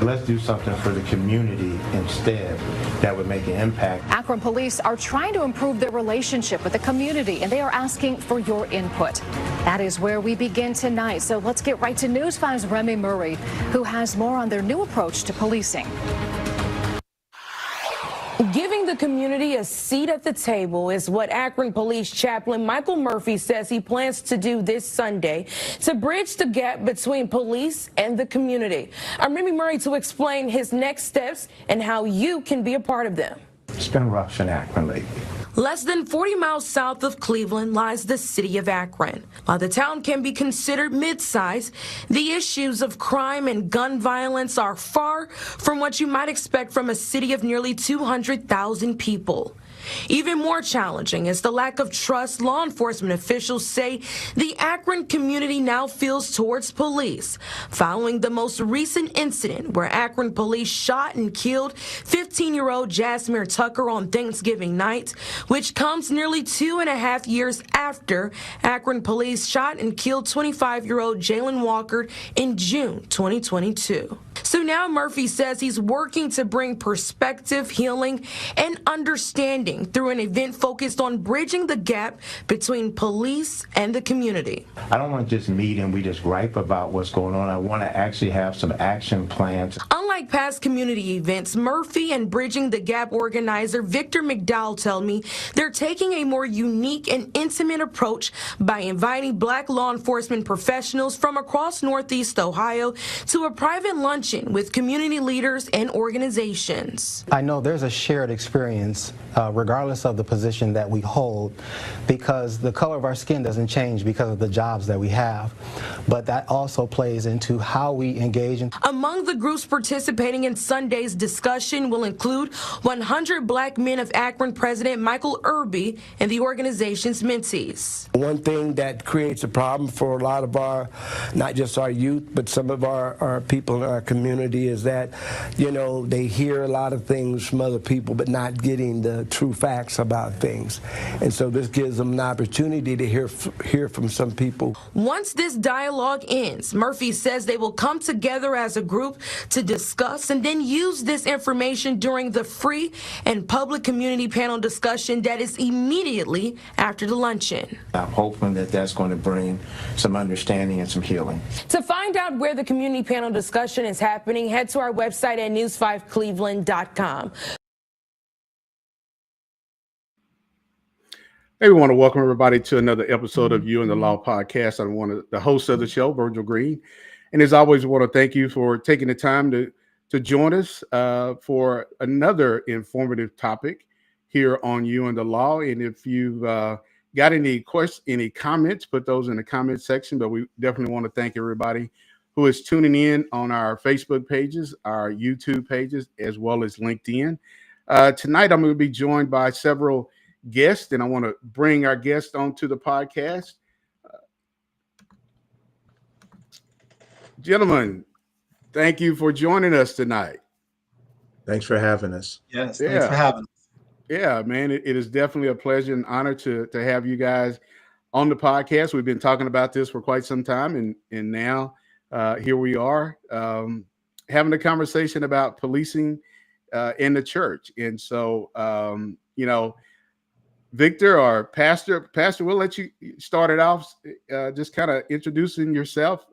let's do something for the community instead that would make an impact. Akron police are trying to improve their relationship with the community, and they are asking for your input. That is where we begin tonight. So let's get right to News 5's Remy Murray, who has more on their new approach to policing. Giving the community a seat at the table is what Akron Police Chaplain Michael Murphy says he plans to do this Sunday to bridge the gap between police and the community. I'm Remy Murray to explain his next steps and how you can be a part of them. It's been rough in Akron lately. Less than 40 miles south of Cleveland lies the city of Akron. While the town can be considered mid-size, the issues of crime and gun violence are far from what you might expect from a city of nearly 200,000 people. Even more challenging is the lack of trust law enforcement officials say the Akron community now feels towards police, following the most recent incident where Akron police shot and killed 15-year-old Jasmine Tucker on Thanksgiving night, which comes nearly 2.5 years after Akron police shot and killed 25-year-old Jalen Walker in June 2022. So now Murphy says he's working to bring perspective, healing, and understanding through an event focused on bridging the gap between police and the community. I don't want to just meet and we just gripe about what's going on. I want to actually have some action plans. Unlike past community events, Murphy and Bridging the Gap organizer Victor McDowell tell me they're taking a more unique and intimate approach by inviting Black law enforcement professionals from across Northeast Ohio to a private luncheon with community leaders and organizations. I know there's a shared experience regardless of the position that we hold, because the color of our skin doesn't change because of the jobs that we have, but that also plays into how we engage in. Among the groups participating in Sunday's discussion will include 100 Black Men of Akron President Michael Murphy and the organization's mentees. One thing that creates a problem for a lot of our, not just our youth, but some of our people in our community is that, you know, they hear a lot of things from other people, but not getting the true facts about things. And so this gives them an opportunity to hear from some people. Once this dialogue ends, Murphy says they will come together as a group to discuss and then use this information during the free and public community panel discussion that is immediately after the luncheon. I'm hoping that that's going to bring some understanding and some healing. To find out where the community panel discussion is happening, head to our website at news5cleveland.com. Hey, we want to welcome everybody to another episode of You and the Law podcast. I'm the host of the show, Virgil Green. And as always, we want to thank you for taking the time to join us for another informative topic here on You and the Law. And if you've got any questions, any comments, put those in the comment section. But we definitely want to thank everybody who is tuning in on our Facebook pages, our YouTube pages, as well as LinkedIn. Tonight, I'm going to be joined by several guests, and I want to bring our guest onto the podcast. Gentlemen, thank you for joining us tonight. Thanks for having us. Yes, thanks for having us. Yeah, man, it is definitely a pleasure and honor to have you guys on the podcast. We've been talking about this for quite some time, and now here we are having a conversation about policing in the church. And so, you know, Victor or Pastor, we'll let you start it off, just kind of introducing yourself,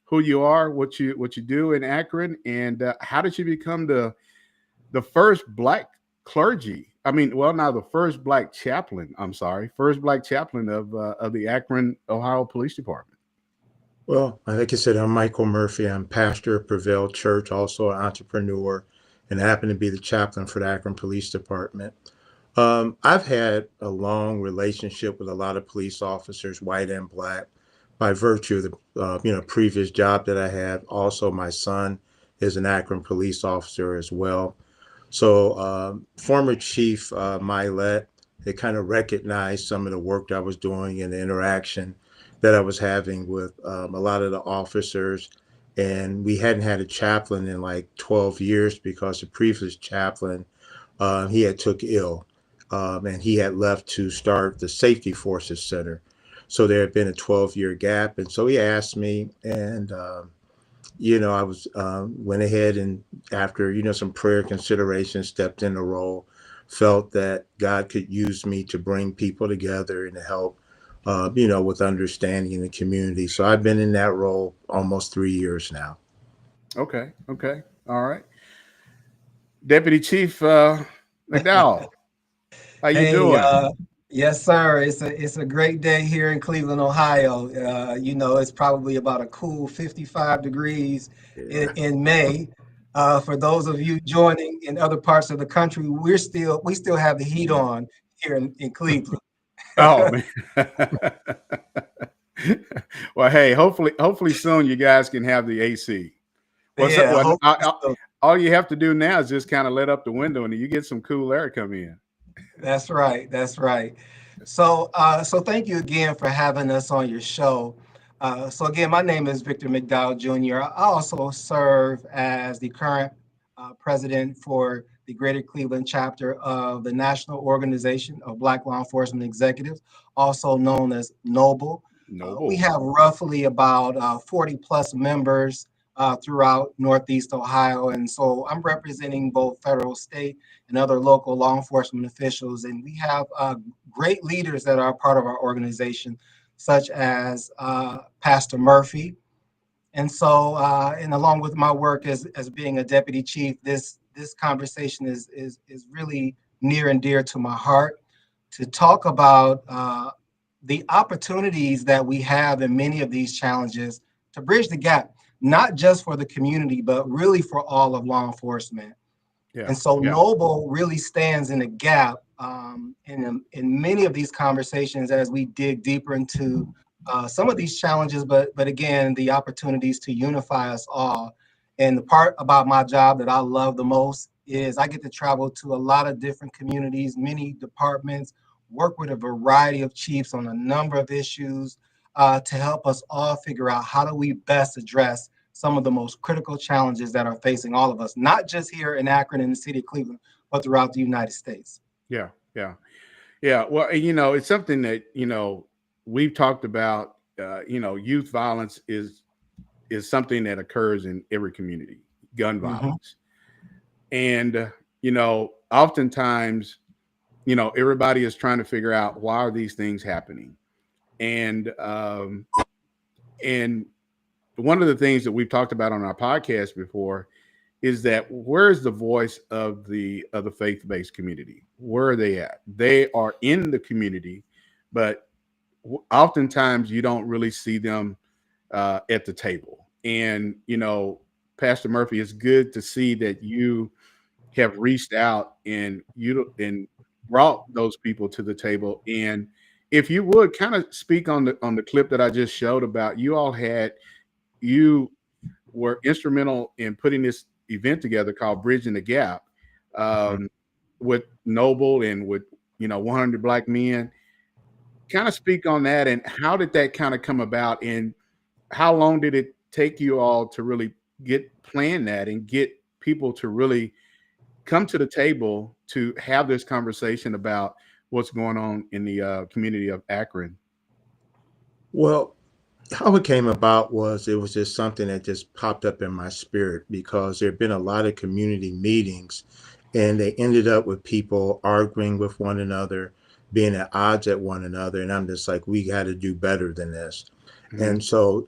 who you are, what you do in Akron, and how did you become the first Black clergy? I mean, well, now the first Black chaplain. First Black chaplain of the Akron, Ohio Police Department. Well, like I said, I'm Michael Murphy. I'm pastor of Prevail Church, also an entrepreneur, and I happen to be the chaplain for the Akron Police Department. I've had a long relationship with a lot of police officers, white and Black, by virtue of the previous job that I had. Also, my son is an Akron police officer as well. So former Chief Milet, they kind of recognized some of the work that I was doing and the interaction that I was having with a lot of the officers. And we hadn't had a chaplain in like 12 years because the previous chaplain, he had took ill. And he had left to start the Safety Forces Center. So there had been a 12-year gap. And so he asked me, and I was went ahead and after some prayer consideration, stepped in the role. Felt that God could use me to bring people together and to help, with understanding in the community. So I've been in that role almost 3 years now. Okay. Okay. All right. Deputy Chief McDowell, how you Hey, doing? yes, sir. It's a great day here in Cleveland, Ohio. It's probably about a cool 55 degrees Yeah. in May. For those of you joining in other parts of the country, we still have the heat on here in Cleveland. Oh man. Well, hey, hopefully soon you guys can have the AC. What's up? Yeah, Well, hopefully so. all you have to do now is just kind of let up the window and you get some cool air come in. That's right. That's right. So thank you again for having us on your show. So again, my name is Victor McDowell Jr. I also serve as the current president for the Greater Cleveland chapter of the National Organization of Black Law Enforcement Executives, also known as NOBLE. We Noble. have roughly about 40 plus members throughout Northeast Ohio. And so I'm representing both federal, state, and other local law enforcement officials. And we have great leaders that are part of our organization, such as Pastor Murphy. And so, and along with my work as being a deputy chief, this conversation is really near and dear to my heart to talk about the opportunities that we have in many of these challenges to bridge the gap, not just for the community, but really for all of law enforcement. Yeah. And so Yeah. Noble really stands in a gap in many of these conversations as we dig deeper into some of these challenges, but again, the opportunities to unify us all. And the part about my job that I love the most is I get to travel to a lot of different communities, many departments, work with a variety of chiefs on a number of issues to help us all figure out how do we best address some of the most critical challenges that are facing all of us, not just here in Akron in the city of Cleveland, but throughout the United States. Yeah. Yeah. Yeah. Well, it's something that, we've talked about, youth violence is something that occurs in every community, gun violence. And, oftentimes, everybody is trying to figure out why are these things happening. And one of the things that we've talked about on our podcast before is that where's the voice of the faith-based community? Where are they at? They are in the community, but oftentimes you don't really see them at the table. And Pastor Murphy, it's good to see that you have reached out and brought those people to the table. And if you would kind of speak on the clip that I just showed about, you were instrumental in putting this event together called Bridging the Gap with Noble and with 100 Black Men. Kind of speak on that, and how did that kind of come about, and how long did it take you all to really plan that and get people to really come to the table to have this conversation about what's going on in the community of Akron? Well, how it came about was it was just something that just popped up in my spirit because there have been a lot of community meetings and they ended up with people arguing with one another, being at odds at one another. And I'm just like, we got to do better than this. And so,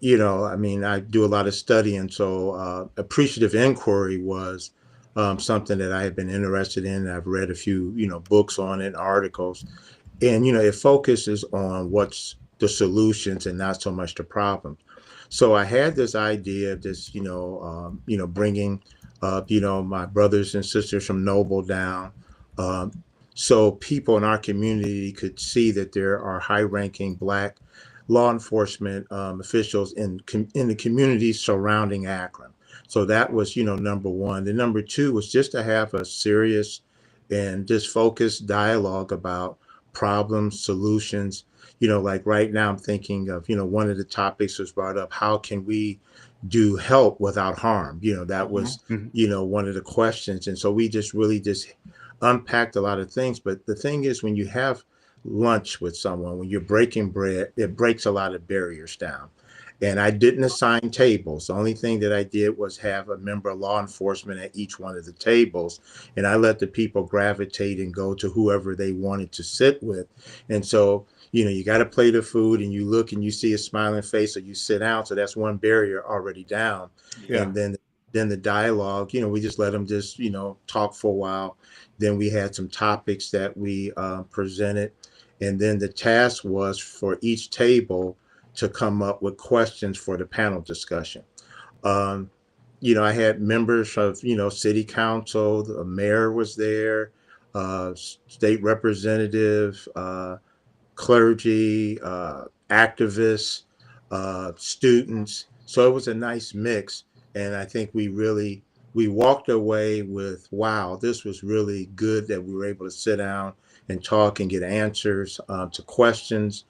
I do a lot of studying. So appreciative inquiry was something that I have been interested in. I've read a few, books on it, articles, and, it focuses on what's the solutions and not so much the problems. So I had this idea of this, bringing, my brothers and sisters from Noble down, so people in our community could see that there are high-ranking Black law enforcement officials in the communities surrounding Akron. So that was, number one. The number two was just to have a serious and just focused dialogue about problems, solutions. Like right now I'm thinking of, one of the topics was brought up, how can we do help without harm? That was, one of the questions. And so we just really just unpacked a lot of things. But the thing is, when you have lunch with someone, when you're breaking bread, it breaks a lot of barriers down. And I didn't assign tables. The only thing that I did was have a member of law enforcement at each one of the tables. And I let the people gravitate and go to whoever they wanted to sit with. And so, you got to plate of food and you look and you see a smiling face, or you sit down. So that's one barrier already down. Yeah. And then the dialogue, we just let them just, talk for a while. Then we had some topics that we presented. And then the task was for each table to come up with questions for the panel discussion. I had members of, city council, the mayor was there, state representative, clergy, activists, students. So it was a nice mix. And I think we walked away with, wow, this was really good that we were able to sit down and talk and get answers to questions.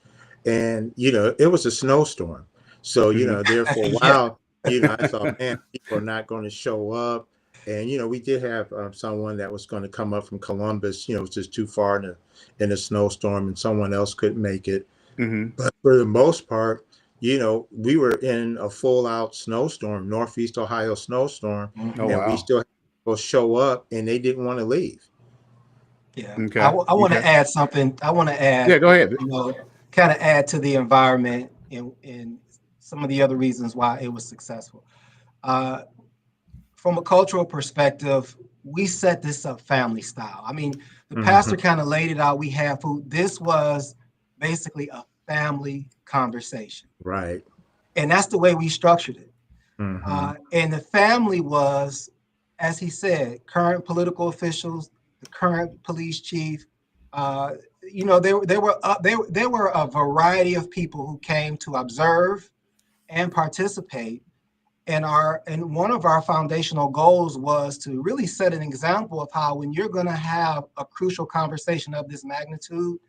And, it was a snowstorm. So, there for a while, I thought, man, people are not going to show up. And, we did have someone that was going to come up from Columbus, it was just too far in a snowstorm, and someone else couldn't make it. But for the most part, we were in a full out snowstorm, Northeast Ohio snowstorm, Oh, and wow. we still had people show up and they didn't want to leave. Yeah. Okay. I want to Okay. add something. I want to add, Yeah, go ahead. kind of add to the environment and some of the other reasons why it was successful. From a cultural perspective, we set this up family style. I mean, the pastor kind of laid it out. We have food. This was basically a family conversation. Right. And that's the way we structured it. Mhm. And the family was, as he said, current political officials, the current police chief. There were a variety of people who came to observe and participate. And one of our foundational goals was to really set an example of how, when you're going to have a crucial conversation of this magnitude,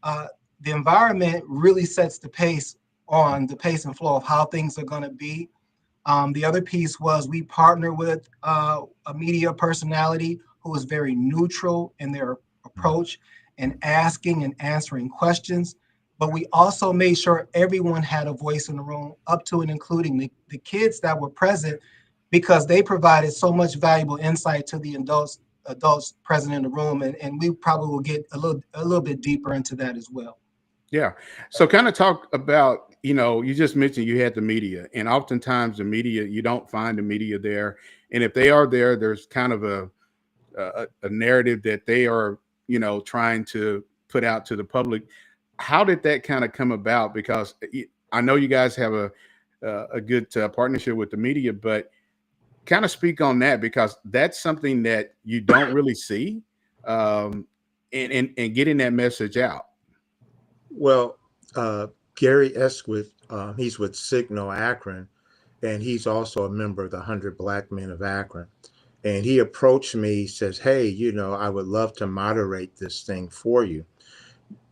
the environment really sets the pace on the pace and flow of how things are going to be. The other piece was we partner with a media personality who was very neutral in their approach and asking and answering questions. But we also made sure everyone had a voice in the room, up to and including the kids that were present, because they provided so much valuable insight to the adults present in the room. And we probably will get a little bit deeper into that as well. Yeah. So kind of talk about, you just mentioned you had the media, and oftentimes the media, you don't find the media there. And if they are there, there's kind of a narrative that they are, trying to put out to the public. How did that kind of come about? Because I know you guys have a good partnership with the media, but kind of speak on that, because that's something that you don't really see, and getting that message out. Well, Gary Esquith, he's with Signal Akron, and he's also a member of the 100 Black Men of Akron. And he approached me, says, hey, I would love to moderate this thing for you.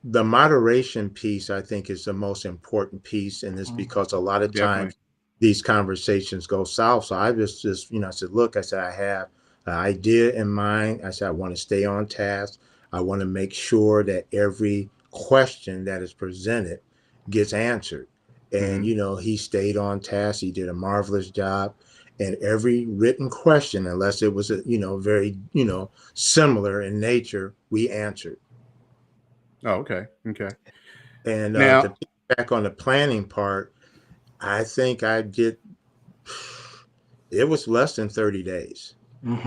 The moderation piece, I think, is the most important piece in this, because a lot of times these conversations go south. So I just I said, look, I said, I have an idea in mind. I said, I want to stay on task. I want to make sure that every question that is presented gets answered. And, he stayed on task. He did a marvelous job. And every written question, unless it was, very, similar in nature, we answered. Oh, okay. Okay. And Now, to back on the planning part, I think it was less than 30 days. And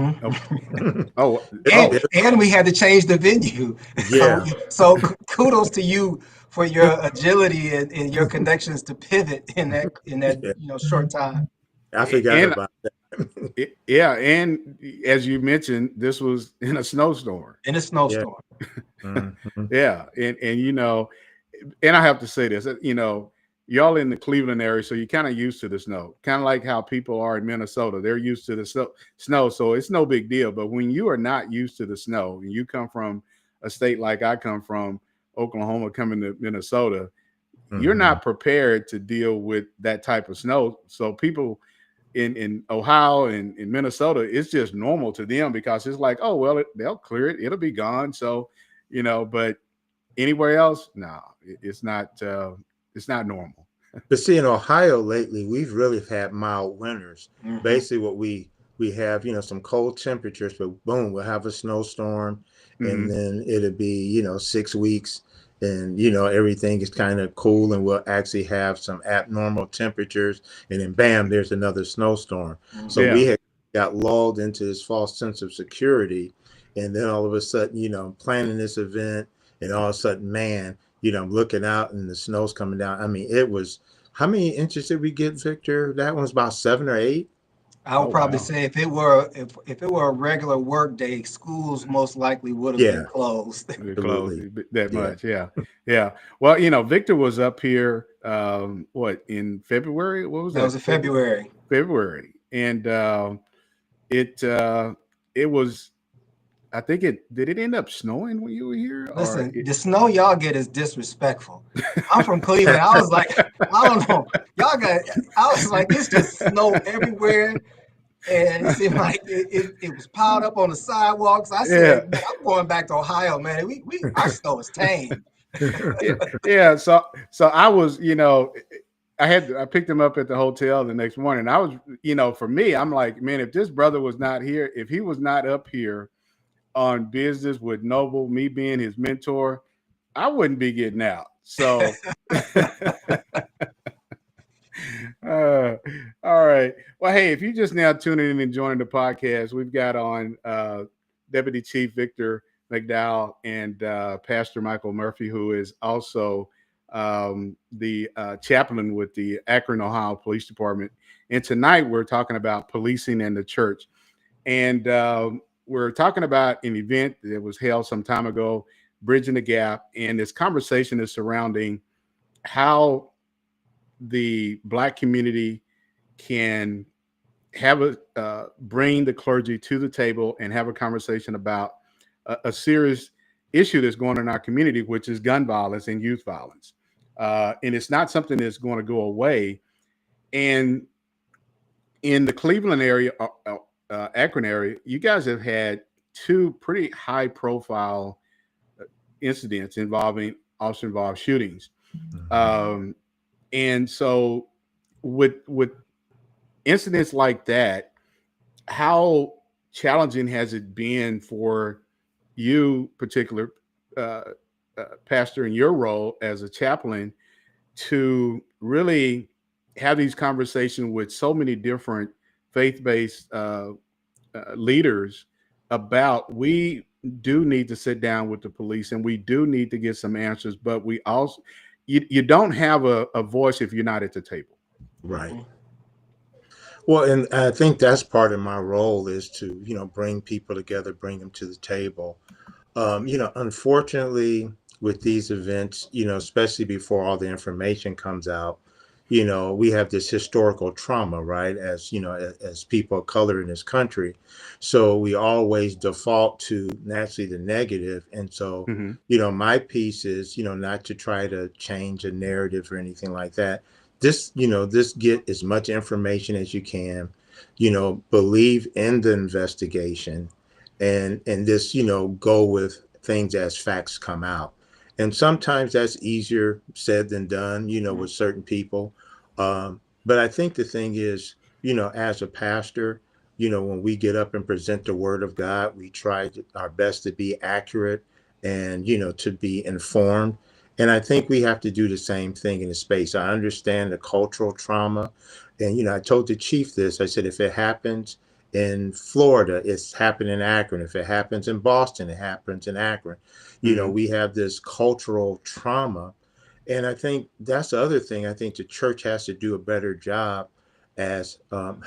we had to change the venue. Yeah. So kudos to you for your agility and your connections to pivot in that short time. I forgot about that. Yeah, and as you mentioned, this was in a snowstorm. Yeah. Yeah, and and I have to say this, y'all in the Cleveland area, so you're kind of used to the snow, kind of like how people are in Minnesota. They're used to the snow, so it's no big deal. But when you are not used to the snow, and you come from a state like I come from, Oklahoma, coming to Minnesota, you're not prepared to deal with that type of snow. So people in Ohio and in Minnesota, it's just normal to them, because it's like, oh, well, they'll clear it. It'll be gone. So, but anywhere else, no, it's not normal. But see, in Ohio lately, we've really had mild winters. Basically, what we have, some cold temperatures, but boom, we'll have a snowstorm, and then it'll be, 6 weeks, and everything is kind of cool, and we'll actually have some abnormal temperatures, and then bam, there's another snowstorm. So we had got lulled into this false sense of security, and then all of a sudden, I'm planning this event, and all of a sudden, man, I'm looking out and the snow's coming down. I mean, it was, how many inches did we get, Victor? That one's about 7 or 8. I would probably say if it were a regular work day, schools most likely would have been closed. Absolutely. That much, yeah. Well, Victor was up here, in February? What was that? That was in February. February, and it was. I think did it end up snowing when you were here? Listen, the snow y'all get is disrespectful. I'm from Cleveland. I was like, I don't know. I was like, it's just snow everywhere. And it seemed like it was piled up on the sidewalks. I said, man, I'm going back to Ohio, man. Our snow is tame. Yeah. So I was, I picked him up at the hotel the next morning. I was, for me, I'm like, man, if this brother was not here, if he was not up here on business with Noble, me being his mentor, I wouldn't be getting out. So, all right. Well, hey, if you just now tuning in and joining the podcast, we've got on Deputy Chief Victor McDowell and Pastor Michael Murphy, who is also the chaplain with the Akron, Ohio Police Department. And tonight we're talking about policing and the church. And we're talking about an event that was held some time ago, Bridging the Gap. And this conversation is surrounding how the Black community can have bring the clergy to the table and have a conversation about a serious issue that's going on in our community, which is gun violence and youth violence. And it's not something that's going to go away. And in the Cleveland area, Akron area, you guys have had 2 pretty high profile incidents involving officer involved shootings. And so with incidents like that, how challenging has it been for you, particular pastor, in your role as a chaplain, to really have these conversations with so many different faith-based leaders about, we do need to sit down with the police and we do need to get some answers, but we also, you don't have a voice if you're not at the table. Right. Well, and I think that's part of my role, is to, bring people together, bring them to the table. Unfortunately, with these events, especially before all the information comes out, we have this historical trauma, right? As people of color in this country. So we always default to naturally the negative. And so, my piece is, not to try to change a narrative or anything like that. Just get as much information as you can, believe in the investigation and just, go with things as facts come out. And sometimes that's easier said than done, with certain people. But I think the thing is, as a pastor, when we get up and present the word of God, we try our best to be accurate and, to be informed. And I think we have to do the same thing in the space. I understand the cultural trauma. And, I told the chief this. I said, if it happens in Florida, it's happened in Akron. If it happens in Boston, it happens in Akron. We have this cultural trauma. And I think that's the other thing. I think the church has to do a better job as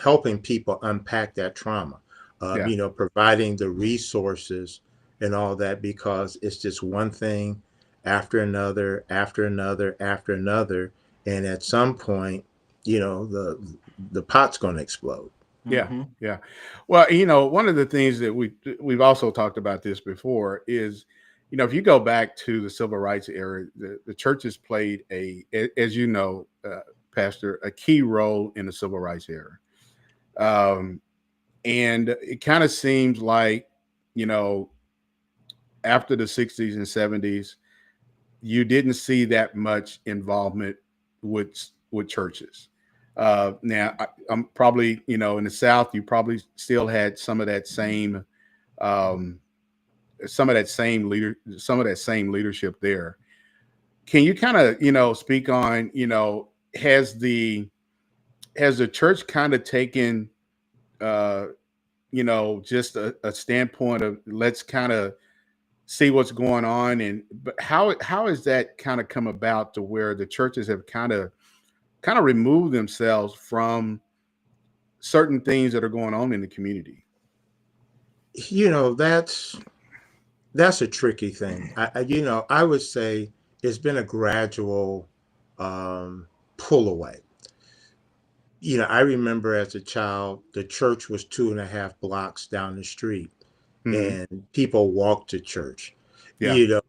helping people unpack that trauma, providing the resources and all that, because it's just one thing after another, after another, after another. And at some point, the pot's going to explode. Yeah. Yeah. Well, one of the things that we've also talked about this before is, if you go back to the civil rights era, the church has played as Pastor, a key role in the civil rights era. And it kind of seems like, after the 60s and 70s, you didn't see that much involvement with with churches. Now, I'm probably, in the South, you probably still had some of that same leadership there. Can you kind of, speak on, has the church kind of taken, just a standpoint of let's kind of see what's going on, but how has that kind of come about to where the churches have kind of removed themselves from certain things that are going on in the community? That's a tricky thing. I would say it's been a gradual pull away. I remember as a child, the church was 2.5 blocks down the street, and people walked to church. Yeah.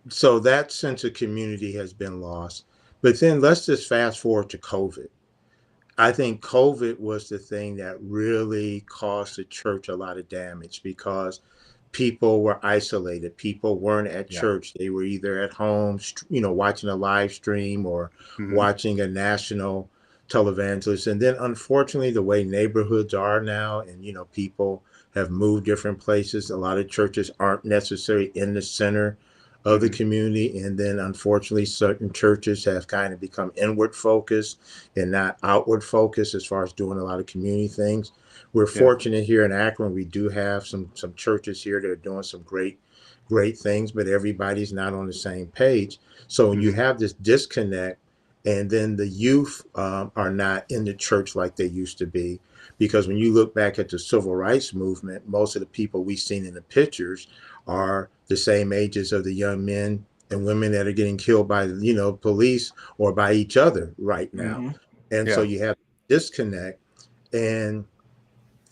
So that sense of community has been lost. But then let's just fast forward to COVID. I think COVID was the thing that really caused the church a lot of damage because people were isolated. People weren't at church. They were either at home, watching a live stream or watching a national televangelist. And then unfortunately, the way neighborhoods are now, and, people have moved different places. A lot of churches aren't necessarily in the center of the community. And then unfortunately, certain churches have kind of become inward focused and not outward focused as far as doing a lot of community things. We're fortunate here in Akron. We do have some churches here that are doing some great things, but everybody's not on the same page. So when you have this disconnect, and then the youth are not in the church like they used to be, because when you look back at the civil rights movement, most of the people we've seen in the pictures are the same ages of the young men and women that are getting killed by, police or by each other right now. And so you have disconnect, and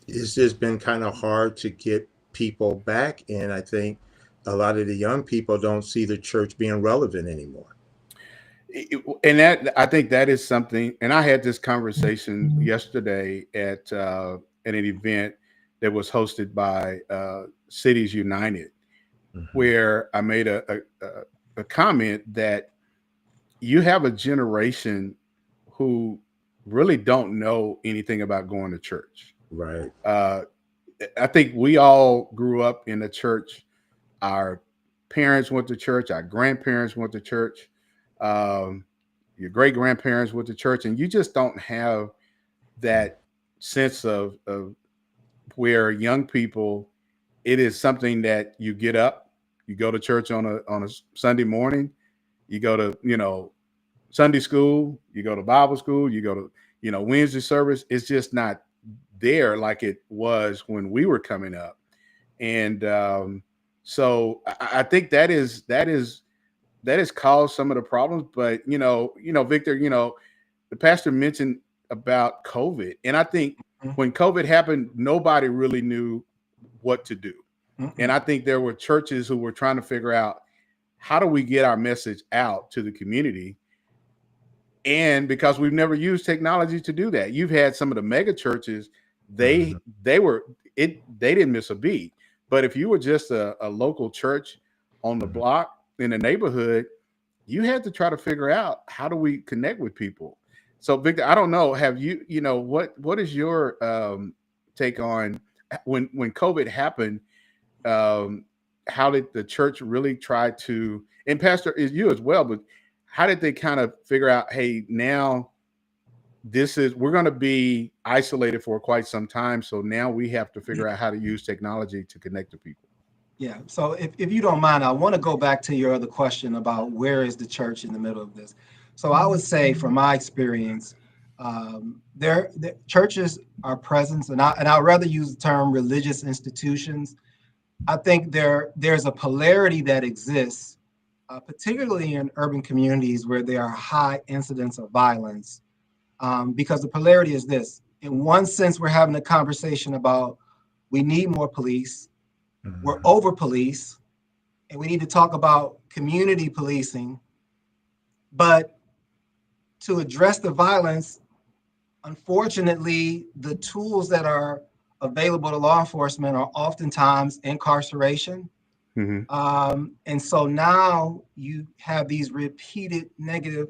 it's just been kind of hard to get people back. And I think a lot of the young people don't see the church being relevant anymore. And I think that is something, and I had this conversation yesterday at an event that was hosted by Cities United, where I made a comment that you have a generation who really don't know anything about going to church. Right. I think we all grew up in the church. Our parents went to church. Our grandparents went to church. Your great grandparents went to church, and you just don't have that sense of where young people, it is something that you get up, you go to church on a Sunday morning, you go to, Sunday school, you go to Bible school, you go to, Wednesday service. It's just not there like it was when we were coming up. And so I think that has caused some of the problems. But Victor, the pastor mentioned about COVID, and I think when COVID happened, nobody really knew what to do. And I think there were churches who were trying to figure out, how do we get our message out to the community? And because we've never used technology to do that, you've had some of the mega churches, they didn't miss a beat. But if you were just a local church on the block in the neighborhood, you had to try to figure out, how do we connect with people? So Victor, I don't know, have you, what is your take on when COVID happened? How did the church really try to, and Pastor, is you as well, but how did they kind of figure out, hey, now we're going to be isolated for quite some time. So now we have to figure out how to use technology to connect to people. Yeah. So if you don't mind, I want to go back to your other question about where is the church in the middle of this. So I would say, from my experience, the churches are present, and I'd rather use the term religious institutions. I think there's a polarity that exists, particularly in urban communities where there are high incidents of violence, because the polarity is this. In one sense, we're having a conversation about we need more police, we're over police, and we need to talk about community policing. But to address the violence, unfortunately, the tools that are available to law enforcement are oftentimes incarceration. And so now you have these repeated negative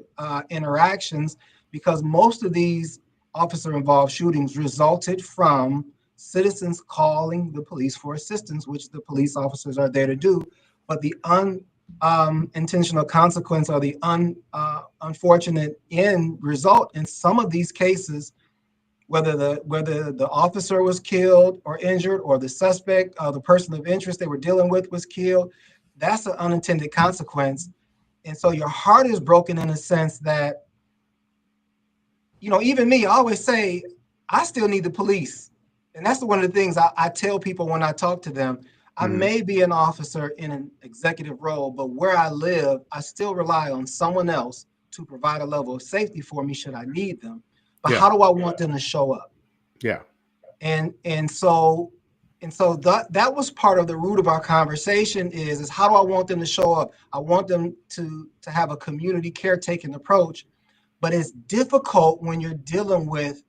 interactions because most of these officer-involved shootings resulted from citizens calling the police for assistance, which the police officers are there to do. But the unintentional consequence or the unfortunate end result in some of these cases, whether the officer was killed or injured, or the suspect, the person of interest they were dealing with was killed, that's an unintended consequence. And so your heart is broken in a sense that, even me, I always say, I still need the police. And that's one of the things I tell people when I talk to them. I may be an officer in an executive role, but where I live, I still rely on someone else to provide a level of safety for me should I need them. But how do I want them to show up? Yeah. And so that was part of the root of our conversation is how do I want them to show up? I want them to have a community caretaking approach, but it's difficult when you're dealing with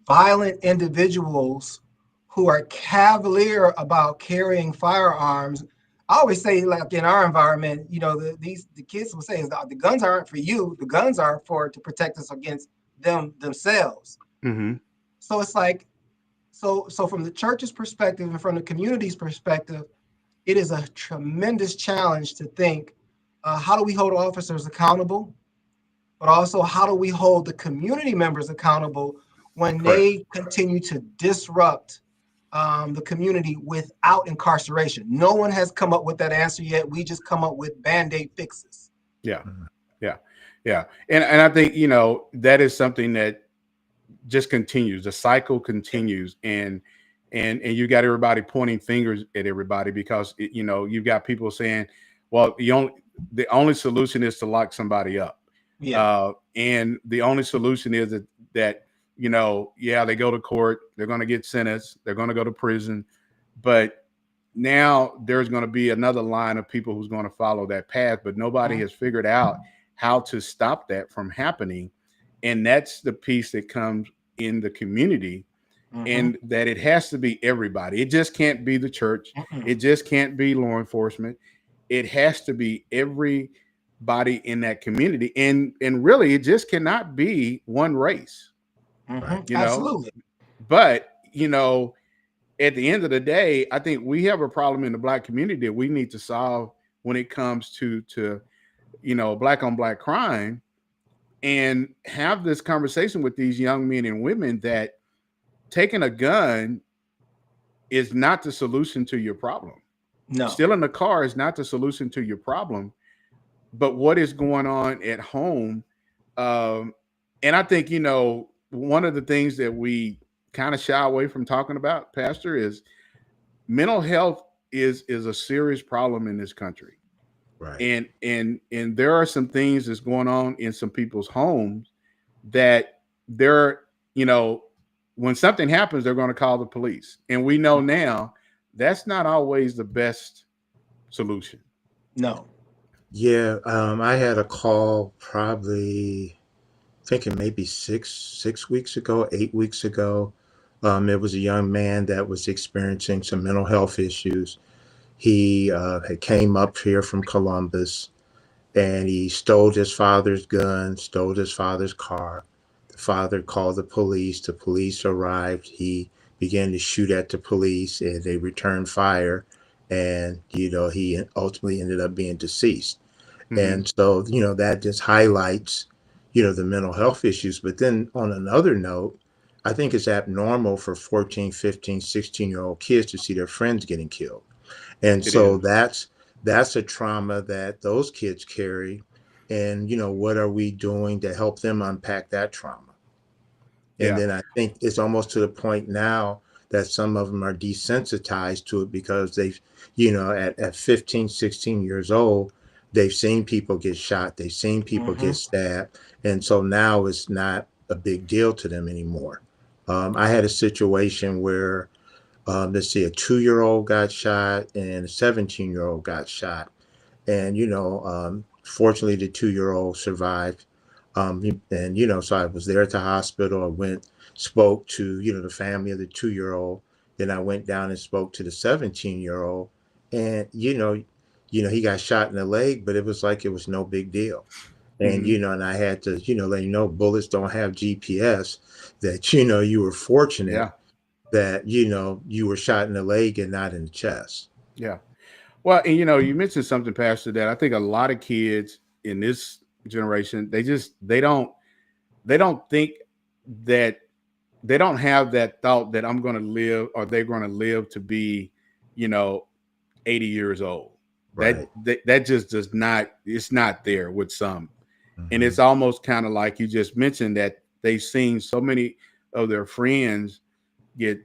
violent individuals who are cavalier about carrying firearms. I always say, like in our environment, the kids will say the guns aren't for you. The guns are to protect us against themselves. Mm-hmm. So it's like, so from the church's perspective and from the community's perspective, it is a tremendous challenge to think, how do we hold officers accountable? But also, how do we hold the community members accountable when they continue to disrupt the community without incarceration? No one has come up with that answer yet. We just come up with Band-Aid fixes. Yeah. And I think, that is something that just continues. The cycle continues, and you got everybody pointing fingers at everybody because, you've got people saying, well, the only solution is to lock somebody up. Yeah. And the only solution is that they go to court, they're going to get sentenced, they're going to go to prison, but now there's going to be another line of people who's going to follow that path, but nobody has figured out how to stop that from happening. And that's the piece that comes in the community, and that it has to be everybody. It just can't be the church. It just can't be law enforcement. It has to be everybody in that community. And really, it just cannot be one race. Absolutely. But, at the end of the day, I think we have a problem in the Black community that we need to solve when it comes to Black on Black crime, and have this conversation with these young men and women that taking a gun is not the solution to your problem. No. Stealing a car is not the solution to your problem, but what is going on at home. And I think, one of the things that we kind of shy away from talking about, Pastor, is mental health is a serious problem in this country. Right. And there are some things that's going on in some people's homes that when something happens, they're going to call the police. And we know now that's not always the best solution. No. Yeah. I had a call probably thinking maybe 6 weeks ago, 8 weeks ago. It was a young man that was experiencing some mental health issues. He had came up here from Columbus, and he stole his father's gun, stole his father's car. The father called the police. The police arrived. He began to shoot at the police, and they returned fire. And, he ultimately ended up being deceased. And so, that just highlights, the mental health issues. But then on another note, I think it's abnormal for 14, 15, 16-year-old kids to see their friends getting killed. And so that's a trauma that those kids carry. And, what are we doing to help them unpack that trauma? And then I think it's almost to the point now that some of them are desensitized to it because they've, at 15, 16 years old, they've seen people get shot. They've seen people get stabbed. And so now it's not a big deal to them anymore. I had a situation where, a 2-year-old got shot and a 17-year-old got shot. And, fortunately, the 2-year-old survived. So I was there at the hospital. I went, spoke to, the family of the 2-year-old. Then I went down and spoke to the 17-year-old. And, he got shot in the leg, but it was like it was no big deal. And, Mhm. and I had to, let you know bullets don't have GPS, that, you were fortunate Yeah. that, you were shot in the leg and not in the chest. Yeah. Well, and you mentioned something, Pastor, that I think a lot of kids in this generation, they don't think that they don't have that thought that I'm going to live or they're going to live to be, you know, 80 years old. Right. That just does not, it's not there with some. And Hmm. it's almost kind of like you just mentioned that they've seen so many of their friends get,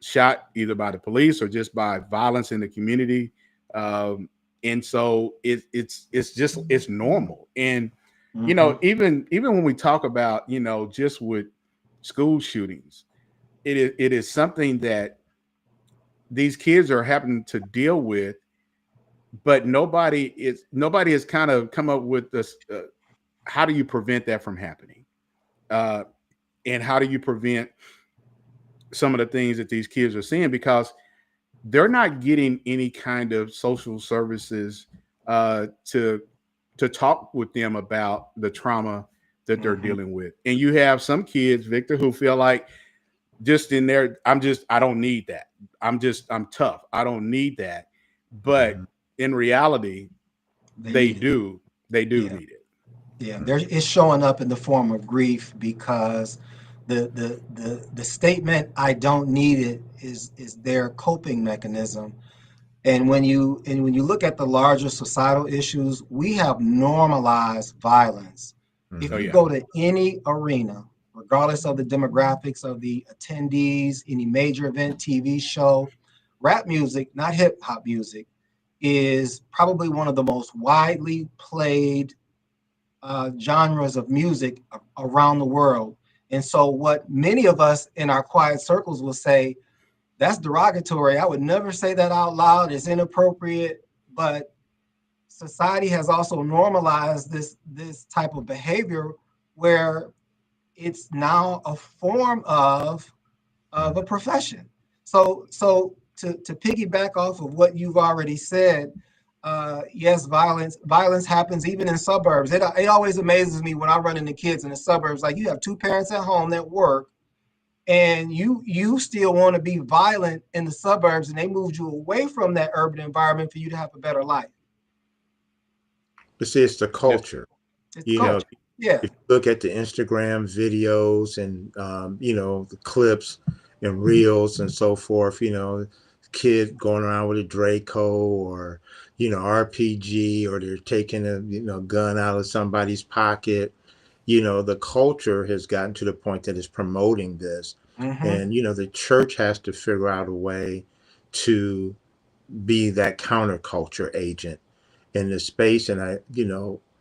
shot either by the police or just by violence in the community. And so it's normal. And Mhm. even when we talk about, just with school shootings, it is something that these kids are having to deal with, but nobody has kind of come up with this. How do you prevent that from happening? Uh, and how do you prevent some of the things that these kids are seeing, because they're not getting any kind of social services to talk with them about the trauma that they're Mhm. dealing with. And you have some kids, Victor, who feel like just in there, I don't need that. I'm tough. I don't need that. But Hmm. in reality, They they need it. do. They do Yeah. need it. Yeah. It's showing up in the form of grief because the statement "I don't need it" is their coping mechanism. And when you look at the larger societal issues, we have normalized violence. If Oh Hmm. you yeah. go to any arena, regardless of the demographics of the attendees, any major event, TV show, rap music, not hip hop music, is probably one of the most widely played genres of music around the world. And so, what many of us in our quiet circles will say, that's derogatory. I would never say that out loud. It's inappropriate. But society has also normalized this type of behavior where it's now a form of a profession. So to piggyback off of what you've already said, yes, violence happens even in suburbs. It always amazes me when I run into kids in the suburbs. Like, you have two parents at home that work, and you still want to be violent in the suburbs, and they moved you away from that urban environment for you to have a better life. But see, it's the Yes. culture. It's the You know, culture. Yeah. if you look at the Instagram videos and the clips and reels and so forth, kid going around with a Draco or RPG, or they're taking a gun out of somebody's pocket. The culture has gotten to the point that it's promoting this, Mm-hmm. and the church has to figure out a way to be that counterculture agent in this space. And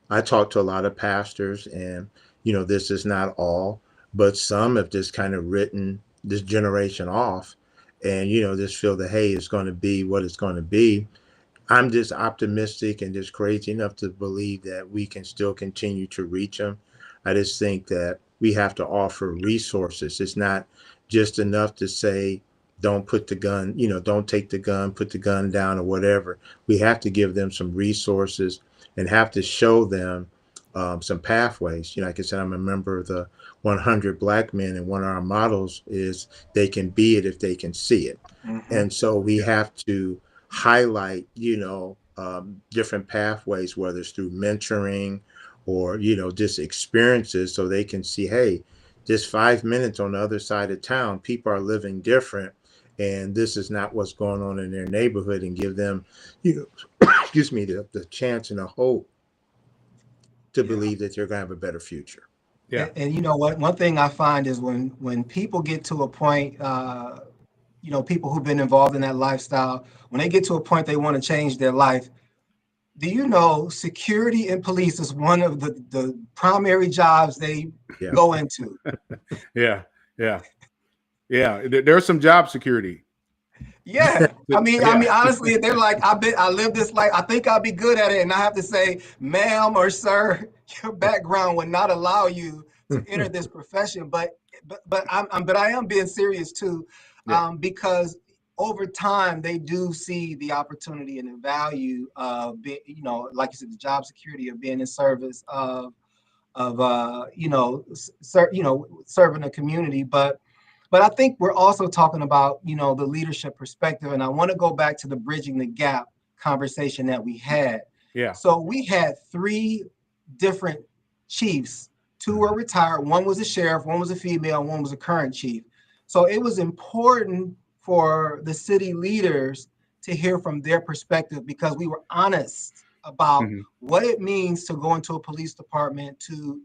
I talk to a lot of pastors, and this is not all, but some have just kind of written this generation off, and just feel that, hey, it's going to be what it's going to be. I'm just optimistic and just crazy enough to believe that we can still continue to reach them. I just think that we have to offer resources. It's not just enough to say, don't put the gun, don't take the gun, put the gun down or whatever. We have to give them some resources and have to show them some pathways. Like I said, I'm a member of the 100 Black Men, and one of our models is they can be it if they can see it. Mm-hmm. And so we Yeah. have to highlight, different pathways, whether it's through mentoring or, just experiences, so they can see, hey, just 5 minutes on the other side of town, people are living different. And this is not what's going on in their neighborhood, and give them, excuse me, the chance and the hope to Yeah. believe that they're going to have a better future. Yeah. And you know what? One thing I find is when people get to a point, people who've been involved in that lifestyle, when they get to a point they want to change their life, do you know security and police is one of the primary jobs they Yeah. go into? Yeah. Yeah. Yeah. There's some job security. Yeah. I mean, Yeah. honestly, they're like, I live this life. I think I'll be good at it. And I have to say, ma'am or sir, your background would not allow you to enter this profession. But I am being serious too, Yeah. because over time, they do see the opportunity and the value of being, like you said, the job security of being in service of serving the community. But I think we're also talking about, the leadership perspective. And I want to go back to the bridging the gap conversation that we had. Yeah. So we had 3 different chiefs. 2 were retired. One was a sheriff, one was a female, one was a current chief. So it was important for the city leaders to hear from their perspective, because we were honest about what it means to go into a police department to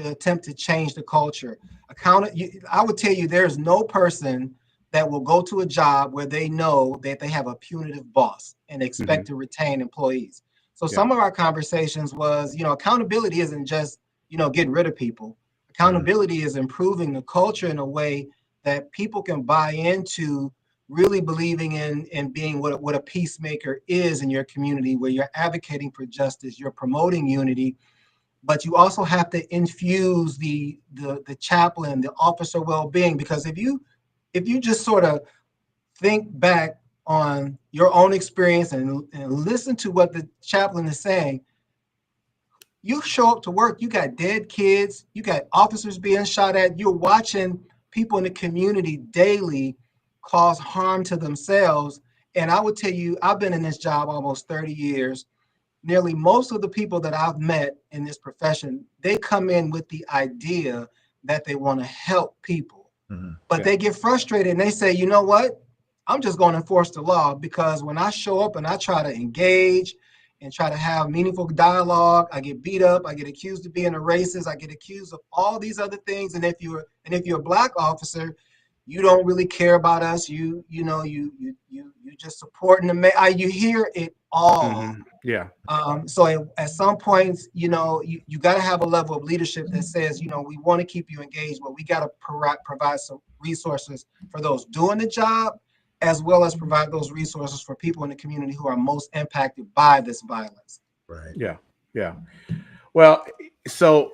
attempt to change the culture. I would tell you, there's no person that will go to a job where they know that they have a punitive boss and expect to retain employees. So some of our conversations was, accountability isn't just, getting rid of people. Accountability is improving the culture in a way that people can buy into, really believing in being what a peacemaker is in your community, where you're advocating for justice, you're promoting unity, but you also have to infuse the chaplain, the officer well-being. Because if you just sort of think back on your own experience and listen to what the chaplain is saying, you show up to work, you got dead kids, you got officers being shot at, you're watching people in the community daily cause harm to themselves. And I would tell you, I've been in this job almost 30 years. Nearly most of the people that I've met in this profession, they come in with the idea that they want to help people, but they get frustrated and they say, you know what? I'm just going to enforce the law, because when I show up and I try to engage and try to have meaningful dialogue, I get beat up, I get accused of being a racist, I get accused of all these other things. And if you're a Black officer, you don't really care about us. You just supporting the you hear it all. So at some points, you got to have a level of leadership that says, we want to keep you engaged, but we got to provide some resources for those doing the job, as well as provide those resources for people in the community who are most impacted by this violence. Right. Yeah. Well, so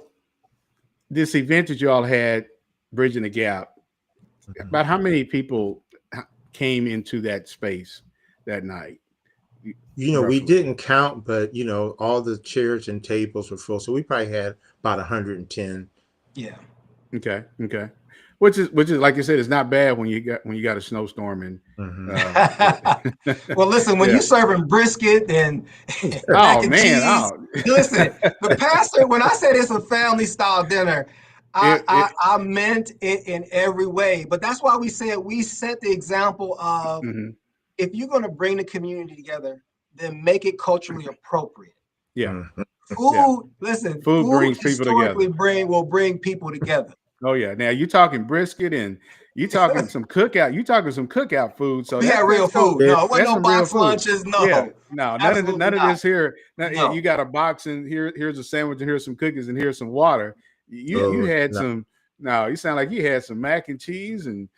this event that you all had, Bridging the Gap, about how many people came into that space that night? We didn't count, but all the chairs and tables were full, so we probably had about 110. Yeah. Okay. Which is like you said, it's not bad when you got a snowstorm and. Well, listen, when you're serving brisket and mac and cheese, listen, the pastor, when I said it's a family style dinner, I meant it in every way. But that's why we said we set the example of if you're going to bring the community together, then make it culturally appropriate. Yeah. Food, listen, food brings people together. Will bring people together. Oh yeah. Now you talking brisket and you talking some cookout. You talking some cookout food. So we had real food. No, it wasn't no box lunches. No. Yeah. No, none of this here. No. You got a box and here's a sandwich and here's some cookies and here's some water. You had some. No, you sound like you had some mac and cheese and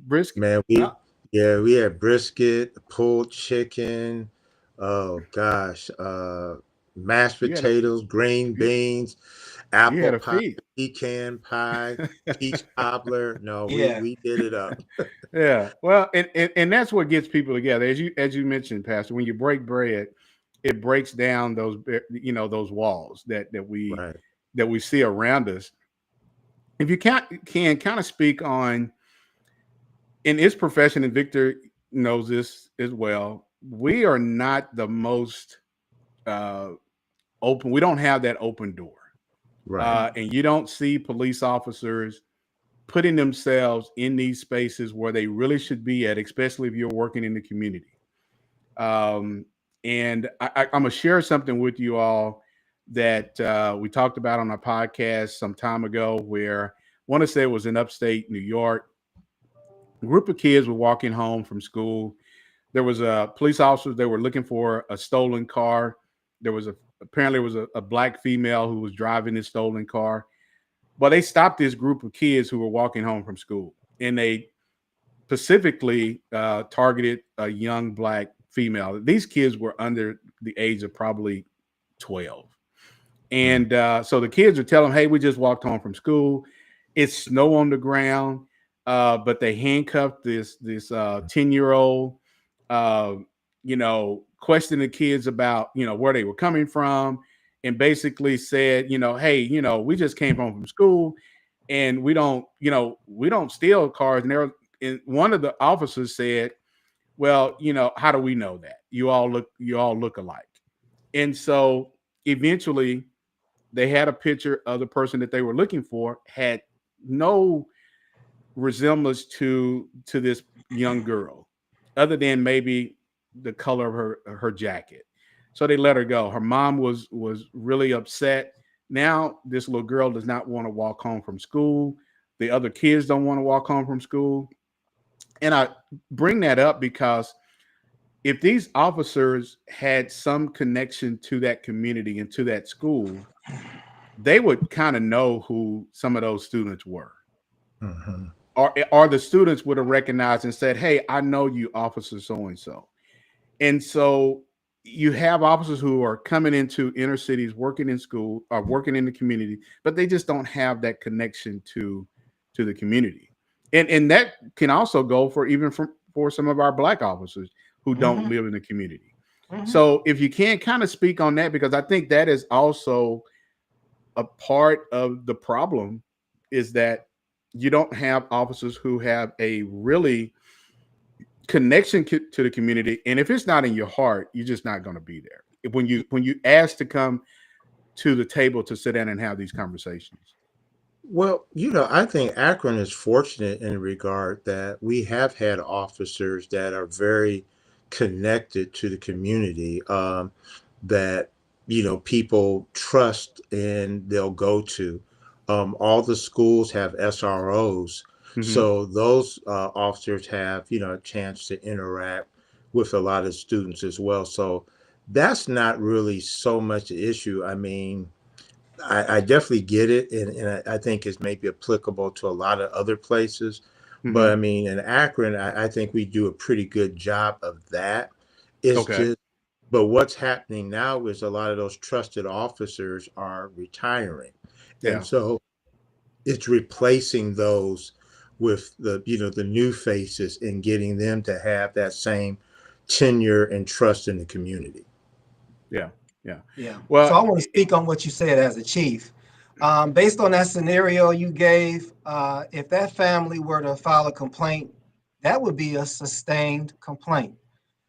brisket. Man, we had brisket, pulled chicken. Oh gosh, mashed potatoes, green beans, apple pie, pecan pie, peach cobbler. No, we did it up. Yeah, well, and that's what gets people together. As you mentioned, Pastor, when you break bread, it breaks down those those walls that we see around us. If you can kind of speak on in his profession, and Victor knows this as well, we are not the most open. We don't have that open door. Right. And you don't see police officers putting themselves in these spaces where they really should be at, especially if you're working in the community. And I'm going to share something with you all that we talked about on our podcast some time ago, where I want to say it was in upstate New York. A group of kids were walking home from school. There was a police officers. They were looking for a stolen car. There was apparently a black female who was driving this stolen car, but they stopped this group of kids who were walking home from school, and they specifically targeted a young black female. These kids were under the age of probably 12. And so the kids are telling them, hey, we just walked home from school. It's snow on the ground. but they handcuffed this 10-year-old, questioned the kids about, where they were coming from, and basically said, hey, we just came home from school, and we don't steal cars. And one of the officers said, well, how do we know that? You all look alike. And so eventually they had a picture of the person that they were looking for, had no resemblance to this young girl, other than maybe the color of her jacket. So they let her go. Her mom was really upset. Now this little girl does not want to walk home from school. The other kids don't want to walk home from school. And I bring that up because if these officers had some connection to that community and to that school, they would kind of know who some of those students were. Mm-hmm. Or the students would have recognized and said, hey, I know you, Officer so-and-so. And so you have officers who are coming into inner cities, working in school, or working in the community, but they just don't have that connection to the community. And that can also go for some of our Black officers who don't live in the community. So if you can kind of speak on that, because I think that is also a part of the problem, is that you don't have officers who have a really connection to the community. And if it's not in your heart, you're just not going to be there when you ask to come to the table to sit down and have these conversations. Well, I think Akron is fortunate in regard that we have had officers that are very connected to the community, that, people trust and they'll go to. All the schools have SROs. So those officers have, a chance to interact with a lot of students as well. So that's not really so much an issue. I mean, I definitely get it, and I think it's maybe applicable to a lot of other places. But I mean, in Akron, I think we do a pretty good job of that. It's just, but what's happening now is a lot of those trusted officers are retiring. Yeah. And so it's replacing those with the new faces and getting them to have that same tenure and trust in the community. Yeah. Well, so I want to speak on what you said as a chief. Based on that scenario you gave, if that family were to file a complaint, that would be a sustained complaint.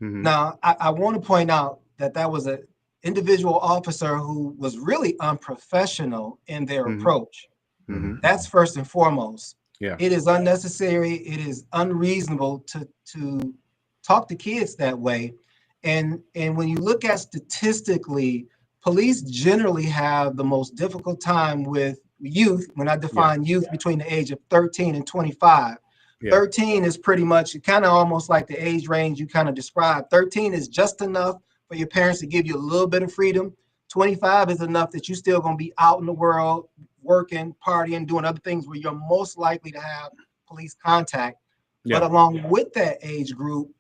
Now, I want to point out that was an individual officer who was really unprofessional in their approach. That's first and foremost. Yeah. It is unnecessary. It is unreasonable to talk to kids that way. And when you look at statistically, police generally have the most difficult time with youth. When I define youth between the age of 13 and 25, 13 is pretty much kind of almost like the age range you kind of described. 13 is just enough for your parents to give you a little bit of freedom. 25 is enough that you're still going to be out in the world, working, partying, doing other things where you're most likely to have police contact. But along with that age group,